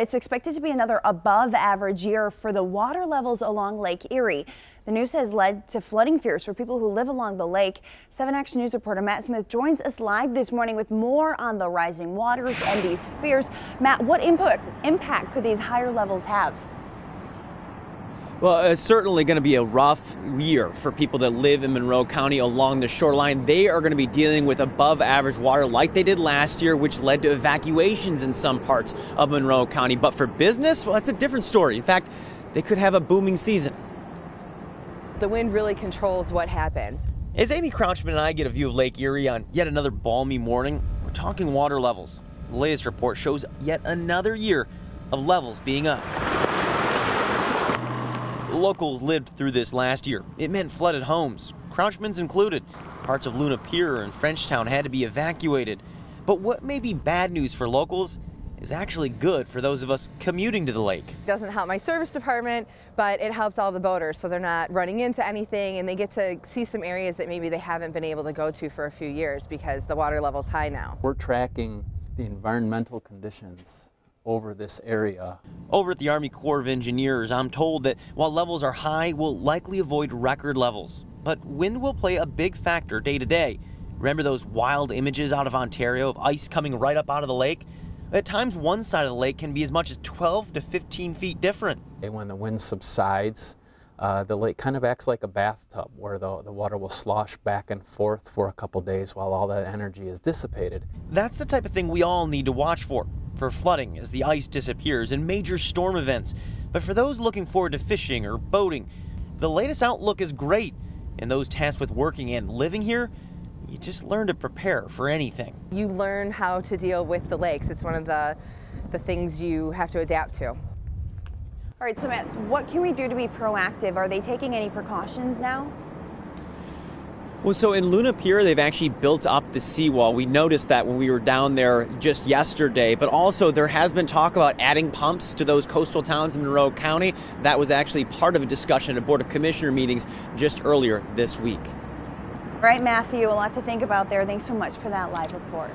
It's expected to be another above average year for the water levels along Lake Erie. The news has led to flooding fears for people who live along the lake. 7 Action News reporter Matt Smith joins us live this morning with more on the rising waters and these fears. Matt, what impact could these higher levels have? Well, it's certainly going to be a rough year for people that live in Monroe County along the shoreline. They are going to be dealing with above average water like they did last year, which led to evacuations in some parts of Monroe County. But for business, well, that's a different story. In fact, they could have a booming season. The wind really controls what happens. As Amy Crouchman and I get a view of Lake Erie on yet another balmy morning, we're talking water levels. The latest report shows yet another year of levels being up. Locals lived through this last year. It meant flooded homes, Crouchman's included. Parts of Luna Pier and Frenchtown had to be evacuated. But what may be bad news for locals is actually good for those of us commuting to the lake. It doesn't help my service department, but it helps all the boaters, so they're not running into anything, and they get to see some areas that maybe they haven't been able to go to for a few years because the water level's high now. We're tracking the environmental conditions over this area. Over at the Army Corps of Engineers, I'm told that while levels are high, we'll likely avoid record levels. But wind will play a big factor day to day. Remember those wild images out of Ontario of ice coming right up out of the lake? At times, one side of the lake can be as much as 12 to 15 feet different. And when the wind subsides, the lake kind of acts like a bathtub where the water will slosh back and forth for a couple days while all that energy is dissipated. That's the type of thing we all need to watch for flooding as the ice disappears and major storm events. But for those looking forward to fishing or boating, the latest outlook is great. And those tasked with working and living here, you just learn to prepare for anything. You learn how to deal with the lakes. It's one of the things you have to adapt to. All right, so Matt, what can we do to be proactive? Are they taking any precautions now? Well, so in Luna Pier, they've actually built up the seawall. We noticed that when we were down there just yesterday, but also there has been talk about adding pumps to those coastal towns in Monroe County. That was actually part of a discussion at Board of Commissioner meetings just earlier this week. All right, Matthew, a lot to think about there. Thanks so much for that live report.